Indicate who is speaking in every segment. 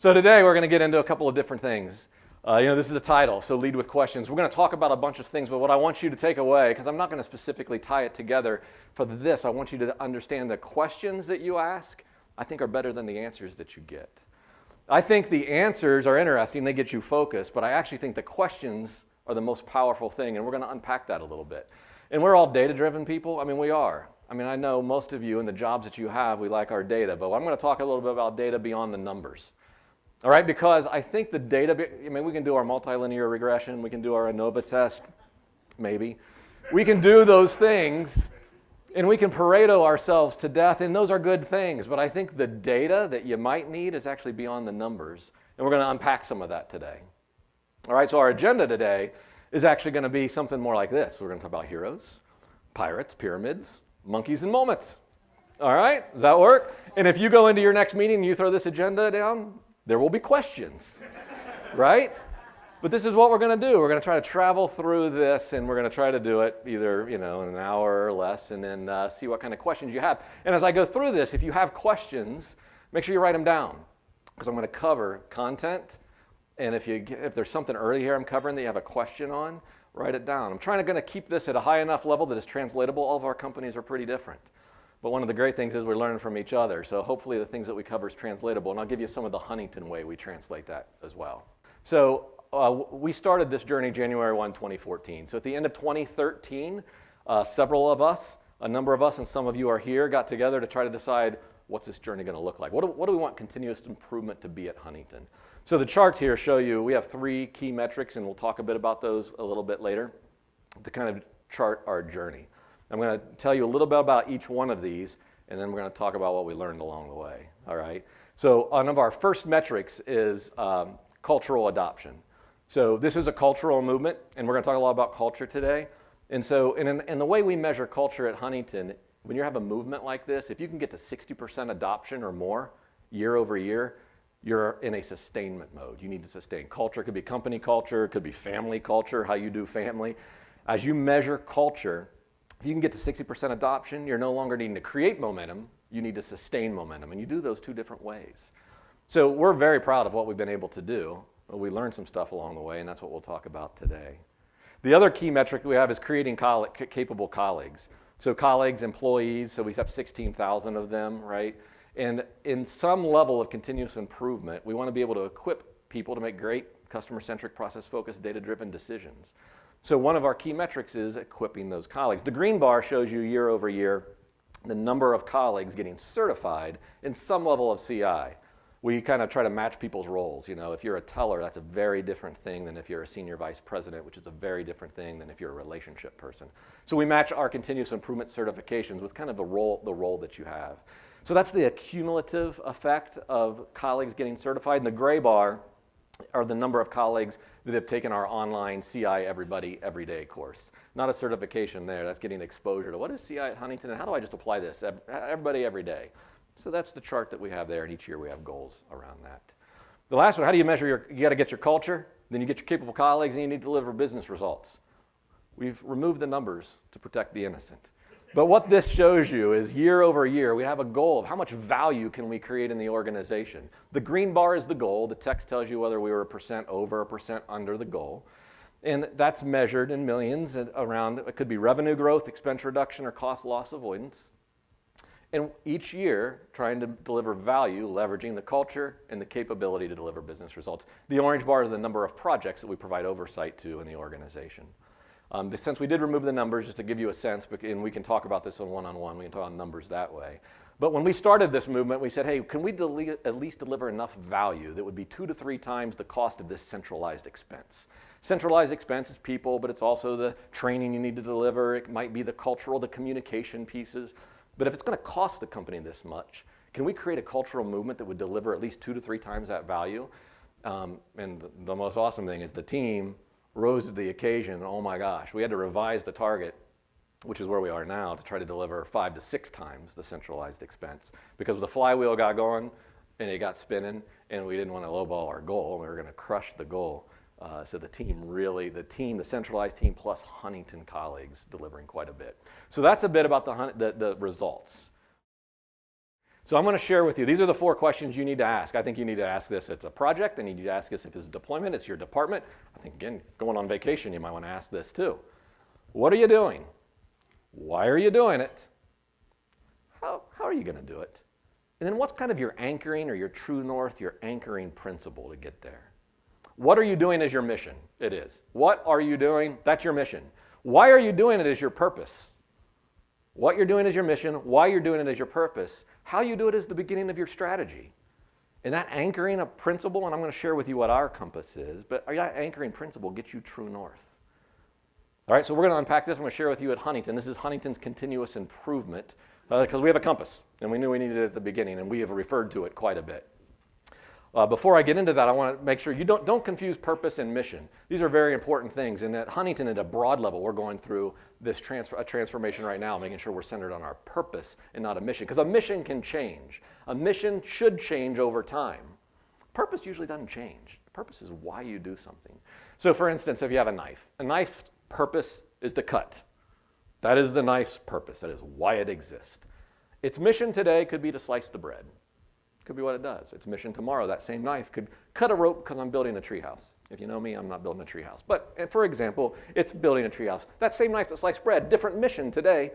Speaker 1: So today we're going to get into a couple of different things. This is the title, so lead with questions. We're going to talk about a bunch of things, but what I want you to take away, because I'm not going to specifically tie it together for this, I want you to understand the questions that you ask, I think are better than the answers that you get. I think the answers are interesting, they get you focused, but I actually think the questions are the most powerful thing, and we're going to unpack that a little bit. And we're all data-driven people. I mean, we are. I know most of you in the jobs that you have, we like our data, but I'm going to talk a little bit about data beyond the numbers. All right, because I think the data, we can do our multilinear regression, we can do our ANOVA test, maybe. We can do those things, and we can Pareto ourselves to death, and those are good things. But I think the data that you might need is actually beyond the numbers, and we're going to unpack some of that today. All right, so our agenda today is actually going to be something more like this. We're going to talk about heroes, pirates, pyramids, monkeys, and moments. All right, does that work? And if you go into your next meeting and you throw this agenda down, there will be questions, right? But this is what we're going to do. We're going to try to travel through this, and we're going to try to do it either in an hour or less, and then see what kind of questions you have. And as I go through this, if you have questions, make sure you write them down, because I'm going to cover content. And if there's something early here I'm covering that you have a question on, write it down. I'm going to keep this at a high enough level that it's translatable. All of our companies are pretty different. But one of the great things is we're learning from each other. So hopefully the things that we cover is translatable. And I'll give you some of the Huntington way we translate that as well. So we started this journey January 1, 2014. So at the end of 2013, several of us, a number of us, and some of you are here, got together to try to decide what's this journey going to look like. What do we want continuous improvement to be at Huntington? So the charts here show you, we have 3 key metrics, and we'll talk a bit about those a little bit later, to kind of chart our journey. I'm going to tell you a little bit about each one of these, and then we're going to talk about what we learned along the way, all right? So one of our first metrics is cultural adoption. So this is a cultural movement, and we're going to talk a lot about culture today. And so in the way we measure culture at Huntington, when you have a movement like this, if you can get to 60% adoption or more year over year, you're in a sustainment mode. You need to sustain. Culture could be company culture, it could be family culture, how you do family. As you measure culture, if you can get to 60% adoption, you're no longer needing to create momentum, you need to sustain momentum, and you do those 2 different ways. So we're very proud of what we've been able to do. We learned some stuff along the way, and that's what we'll talk about today. The other key metric we have is creating capable colleagues. So colleagues, employees, so we have 16,000 of them, right? And in some level of continuous improvement, we want to be able to equip people to make great customer-centric, process-focused, data-driven decisions. So one of our key metrics is equipping those colleagues. The green bar shows you year over year the number of colleagues getting certified in some level of CI. We kind of try to match people's roles. If you're a teller, that's a very different thing than if you're a senior vice president, which is a very different thing than if you're a relationship person. So we match our continuous improvement certifications with kind of the role that you have. So that's the accumulative effect of colleagues getting certified. And the gray bar are the number of colleagues that have taken our online CI Everybody Everyday course. Not a certification there, that's getting exposure to what is CI at Huntington and how do I just apply this everybody every day. So that's the chart that we have there, and each year we have goals around that. The last one, how do you measure you got to get your culture, then you get your capable colleagues, and you need to deliver business results. We've removed the numbers to protect the innocent. But what this shows you is year over year, we have a goal of how much value can we create in the organization. The green bar is the goal. The text tells you whether we were 1% over or 1% under the goal. And that's measured in millions around, it could be revenue growth, expense reduction, or cost loss avoidance. And each year, trying to deliver value, leveraging the culture and the capability to deliver business results. The orange bar is the number of projects that we provide oversight to in the organization. Since we did remove the numbers, just to give you a sense, and we can talk about this on one-on-one, we can talk on numbers that way. But when we started this movement, we said, hey, can we at least deliver enough value that would be 2 to 3 times the cost of this centralized expense? Centralized expense is people, but it's also the training you need to deliver. It might be the cultural, the communication pieces. But if it's going to cost the company this much, can we create a cultural movement that would deliver at least 2 to 3 times that value? And the most awesome thing is the team rose to the occasion. Oh my gosh, we had to revise the target, which is where we are now, to try to deliver 5 to 6 times the centralized expense. Because the flywheel got going and it got spinning, and we didn't want to lowball our goal. We were going to crush the goal. So the centralized team plus Huntington colleagues delivering quite a bit. So that's a bit about the results. So I'm going to share with you, these are the 4 questions you need to ask. I think you need to ask this. It's a project, and you need to ask this if it's a deployment, it's your department. I think, again, going on vacation, you might want to ask this too. What are you doing? Why are you doing it? How are you going to do it? And then what's kind of your anchoring or your true north, your anchoring principle to get there? What are you doing as your mission? It is. What are you doing? That's your mission. Why are you doing it as your purpose? What you're doing is your mission, why you're doing it as your purpose. How you do it is the beginning of your strategy. And that anchoring a principle, and I'm going to share with you what our compass is, but that anchoring principle gets you true north. All right, so we're going to unpack this. I'm going to share with you at Huntington. This is Huntington's continuous improvement because we have a compass, and we knew we needed it at the beginning, and we have referred to it quite a bit. Before I get into that, I want to make sure you don't confuse purpose and mission. These are very important things, and at Huntington, at a broad level, we're going through this transformation right now, making sure we're centered on our purpose and not a mission, because a mission can change. A mission should change over time. Purpose usually doesn't change. Purpose is why you do something. So for instance, if you have a knife's purpose is to cut. That is the knife's purpose. That is why it exists. Its mission today could be to slice the bread. Could be what it does. Its mission tomorrow, that same knife could cut a rope because I'm building a treehouse. If you know me, I'm not building a treehouse. But for example, it's building a treehouse. That same knife that sliced bread, different mission today,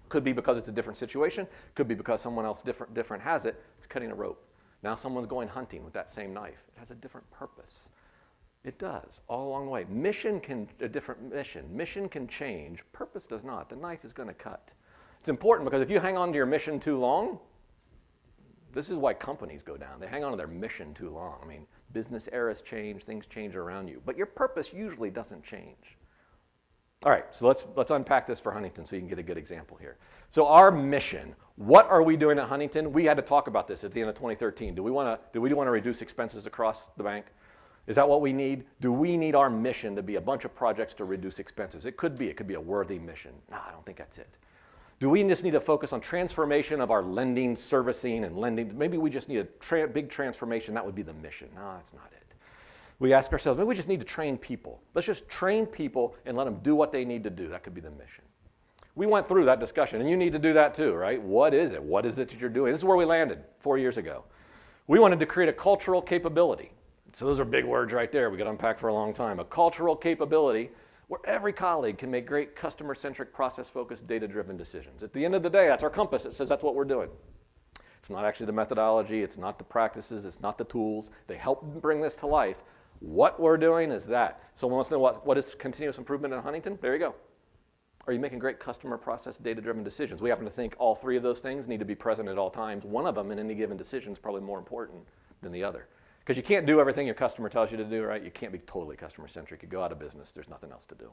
Speaker 1: could be because it's a different situation, could be because someone else different has it. It's cutting a rope. Now someone's going hunting with that same knife. It has a different purpose. It does, all along the way. A different mission. Mission can change. Purpose does not. The knife is going to cut. It's important because if you hang on to your mission too long, this is why companies go down. They hang on to their mission too long. I mean, business eras change, things change around you. But your purpose usually doesn't change. All right, so let's unpack this for Huntington so you can get a good example here. So our mission, what are we doing at Huntington? We had to talk about this at the end of 2013. Do we want to reduce expenses across the bank? Is that what we need? Do we need our mission to be a bunch of projects to reduce expenses? It could be a worthy mission. No, I don't think that's it. Do we just need to focus on transformation of our lending, servicing, and lending? Maybe we just need a big transformation. That would be the mission. No, that's not it. We ask ourselves, maybe we just need to train people. Let's just train people and let them do what they need to do. That could be the mission. We went through that discussion, and you need to do that too, right? What is it? What is it that you're doing? This is where we landed 4 years ago. We wanted to create a cultural capability. So those are big words right there. We got to unpack for a long time. A cultural capability where every colleague can make great customer-centric, process-focused, data-driven decisions. At the end of the day, that's our compass. It says that's what we're doing. It's not actually the methodology. It's not the practices. It's not the tools. They help bring this to life. What we're doing is that. Someone wants to know what is continuous improvement in Huntington? There you go. Are you making great customer process, data-driven decisions? We happen to think all 3 of those things need to be present at all times. One of them in any given decision is probably more important than the other. Because you can't do everything your customer tells you to do, right? You can't be totally customer-centric. You go out of business. There's nothing else to do.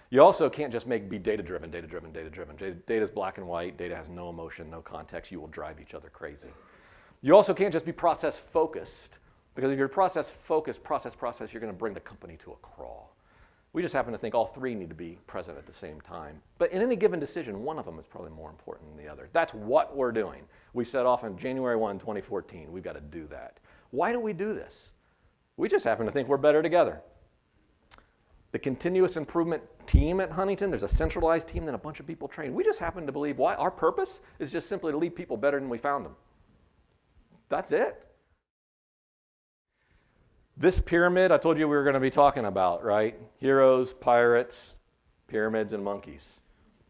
Speaker 1: You also can't just be data-driven. Data is black and white. Data has no emotion, no context. You will drive each other crazy. You also can't just be process-focused. Because if you're process-focused, process, you're going to bring the company to a crawl. We just happen to think all 3 need to be present at the same time. But in any given decision, one of them is probably more important than the other. That's what we're doing. We set off on January 1, 2014. We've got to do that. Why do we do this? We just happen to think we're better together. The continuous improvement team at Huntington, there's a centralized team that a bunch of people train. We just happen to believe why our purpose is just simply to leave people better than we found them. That's it. This pyramid I told you we were going to be talking about, right? Heroes, pirates, pyramids, and monkeys.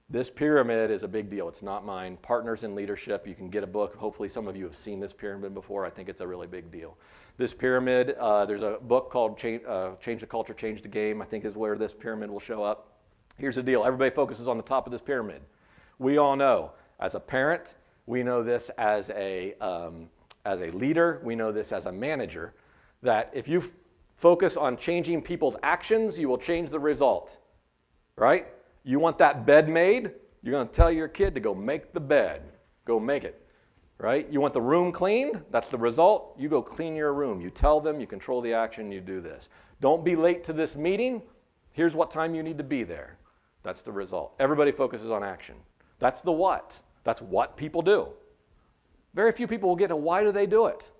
Speaker 1: This pyramid is a big deal. It's not mine. Partners in Leadership, you can get a book. Hopefully some of you have seen this pyramid before. I think it's a really big deal. This pyramid, there's a book called Change the Culture, Change the Game, I think is where this pyramid will show up. Here's the deal. Everybody focuses on the top of this pyramid. We all know, as a parent, we know this as a leader, we know this as a manager, that if you focus on changing people's actions, you will change the result, right? You want that bed made, you're going to tell your kid to go make the bed. Go make it, right? You want the room cleaned, that's the result. You go clean your room. You tell them, you control the action, you do this. Don't be late to this meeting. Here's what time you need to be there. That's the result. Everybody focuses on action. That's the what. That's what people do. Very few people will get to why do they do it?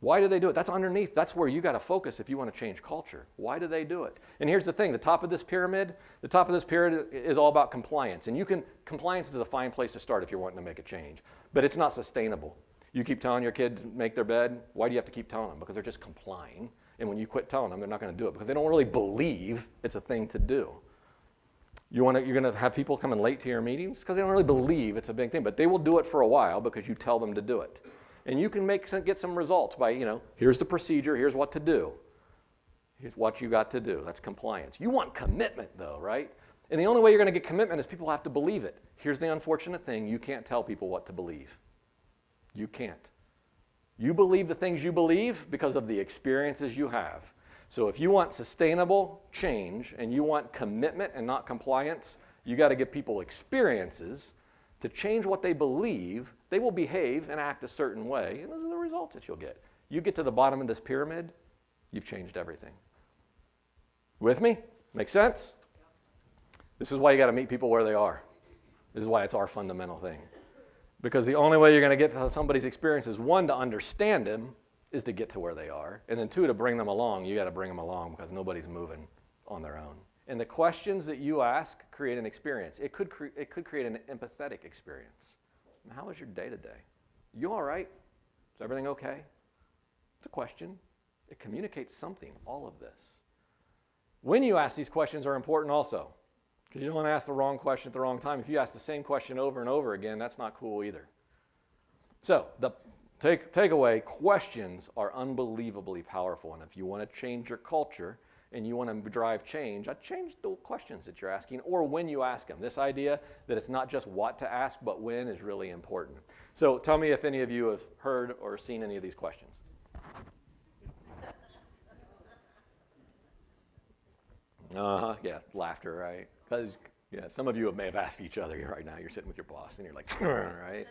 Speaker 1: Why do they do it? That's underneath. That's where you got to focus if you want to change culture. Why do they do it? And here's the thing, the top of this pyramid is all about compliance. And compliance is a fine place to start if you're wanting to make a change. But it's not sustainable. You keep telling your kid to make their bed. Why do you have to keep telling them? Because they're just complying. And when you quit telling them, they're not going to do it because they don't really believe it's a thing to do. You're going to have people coming late to your meetings because they don't really believe it's a big thing. But they will do it for a while because you tell them to do it. And you can get some results by, here's the procedure, here's what to do. Here's what you got to do. That's compliance. You want commitment though, right? And the only way you're going to get commitment is people have to believe it. Here's the unfortunate thing, you can't tell people what to believe. You can't. You believe the things you believe because of the experiences you have. So if you want sustainable change and you want commitment and not compliance, you got to give people experiences to change what they believe. They will behave and act a certain way, and those are the results that you'll get. You get to the bottom of this pyramid, you've changed everything. With me? Make sense? This is why you got to meet people where they are. This is why it's our fundamental thing. Because the only way you're going to get to somebody's experiences, one, to understand them, is to get to where they are. And then two, to bring them along. You got to bring them along because nobody's moving on their own. And the questions that you ask create an experience. It could create an empathetic experience. How was your day today? You all right? Is everything okay? It's a question. It communicates something, all of this. When you ask these questions are important also, because you don't want to ask the wrong question at the wrong time. If you ask the same question over and over again, that's not cool either. So the takeaway, questions are unbelievably powerful. And if you want to change your culture, and you want to drive change, I'd change the questions that you're asking or when you ask them. This idea that it's not just what to ask, but when is really important. So tell me if any of you have heard or seen any of these questions. Yeah, laughter, right? Because some of you may have asked each other right now. You're sitting with your boss and you're like, right?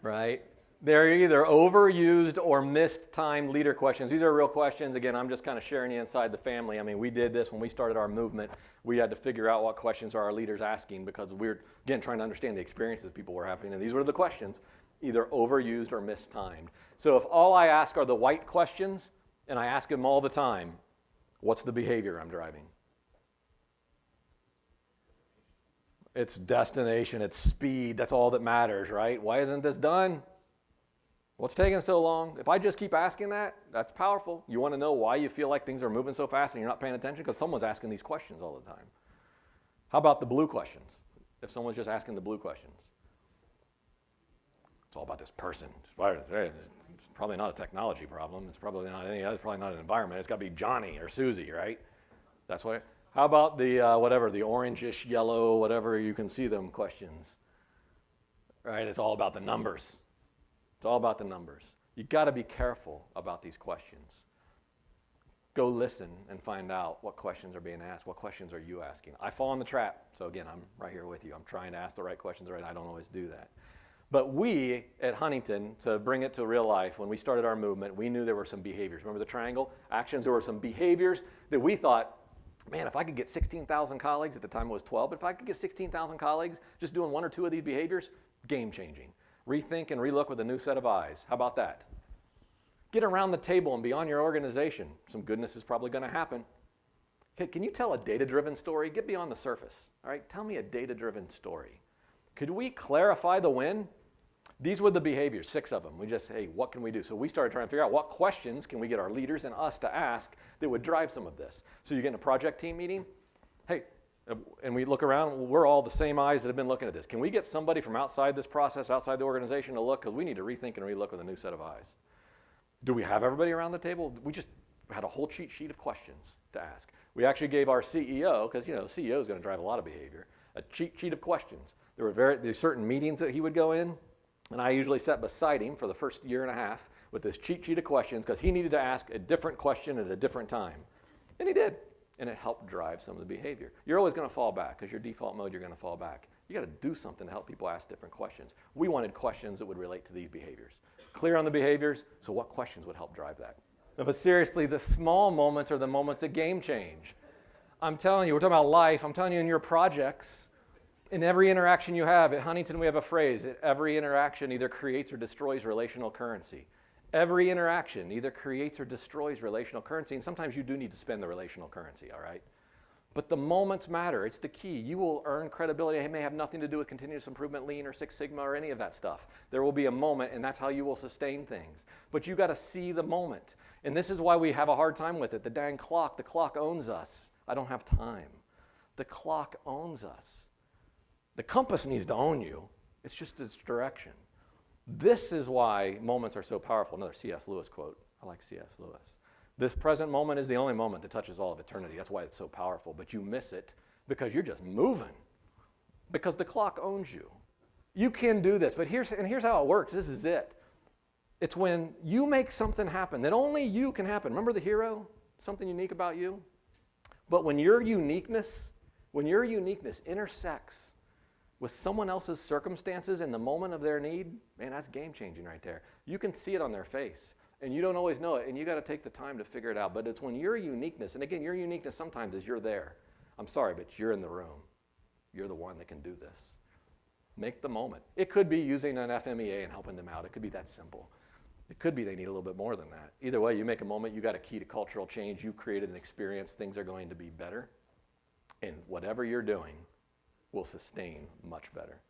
Speaker 1: Right? They're either overused or mistimed leader questions. These are real questions. Again, I'm just kind of sharing you inside the family. I mean, we did this when we started our movement. We had to figure out what questions are our leaders asking because we're, again, trying to understand the experiences people were having. And these were the questions, either overused or mistimed. So if all I ask are the white questions, and I ask them all the time, what's the behavior I'm driving? It's destination, it's speed, that's all that matters, right? Why isn't this done? What's taking so long? If I just keep asking that, that's powerful. You want to know why you feel like things are moving so fast and you're not paying attention? Because someone's asking these questions all the time. How about the blue questions? If someone's just asking the blue questions. It's all about this person. It's probably not a technology problem. It's probably not it's probably not an environment. It's got to be Johnny or Susie, right? That's what. How about the the orangish yellow, whatever you can see them questions? Right? It's all about the numbers. It's all about the numbers. You've got to be careful about these questions. Go listen and find out what questions are being asked. What questions are you asking? I fall in the trap. So again, I'm right here with you. I'm trying to ask the right questions, right? I don't always do that. But we at Huntington, to bring it to real life, when we started our movement, we knew there were some behaviors. Remember the triangle? Actions, there were some behaviors that we thought, man, if I could get 16,000 colleagues, at the time it was 12, but if I could get 16,000 colleagues just doing one or two of these behaviors, game changing. Rethink and relook with a new set of eyes. How about that? Get around the table and beyond your organization. Some goodness is probably going to happen. Can you tell a data-driven story? Get beyond the surface. All right, tell me a data-driven story. Could we clarify the win? These were the behaviors, 6 of them. We just, hey, what can we do? So we started trying to figure out what questions can we get our leaders and us to ask that would drive some of this. So you get in a project team meeting, hey, and we look around, we're all the same eyes that have been looking at this. Can we get somebody from outside this process, outside the organization to look? Because we need to rethink and relook with a new set of eyes. Do we have everybody around the table? We just had a whole cheat sheet of questions to ask. We actually gave our CEO, because the CEO is going to drive a lot of behavior, a cheat sheet of questions. There were certain meetings that he would go in, and I usually sat beside him for the first year and a half with this cheat sheet of questions because he needed to ask a different question at a different time. And he did. And it helped drive some of the behavior. You're always going to fall back because your default mode, you're going to fall back. You got to do something to help people ask different questions. We wanted questions that would relate to these behaviors. Clear on the behaviors, so what questions would help drive that? But seriously, the small moments are the moments that game change. I'm telling you, we're talking about life. I'm telling you, in your projects, in every interaction you have, at Huntington we have a phrase, that every interaction either creates or destroys relational currency. Every interaction either creates or destroys relational currency, and sometimes you do need to spend the relational currency, all right? But the moments matter. It's the key. You will earn credibility. It may have nothing to do with continuous improvement, lean, or Six Sigma, or any of that stuff. There will be a moment, and that's how you will sustain things. But you got to see the moment. And this is why we have a hard time with it. The dang clock, the clock owns us. I don't have time. The clock owns us. The compass needs to own you. It's just its direction. This is why moments are so powerful. Another C.S. Lewis quote. I like C.S. Lewis. This present moment is the only moment that touches all of eternity. That's why it's so powerful. But you miss it because you're just moving. Because the clock owns you. You can do this. But here's how it works. This is it. It's when you make something happen that only you can happen. Remember the hero? Something unique about you? But when your uniqueness intersects with someone else's circumstances in the moment of their need, man, that's game-changing right there. You can see it on their face, and you don't always know it, and you got to take the time to figure it out. But it's when your uniqueness, and again, your uniqueness sometimes is you're there. I'm sorry, but you're in the room. You're the one that can do this. Make the moment. It could be using an FMEA and helping them out. It could be that simple. It could be they need a little bit more than that. Either way, you make a moment, you got a key to cultural change, you created an experience, things are going to be better, and whatever you're doing will sustain much better.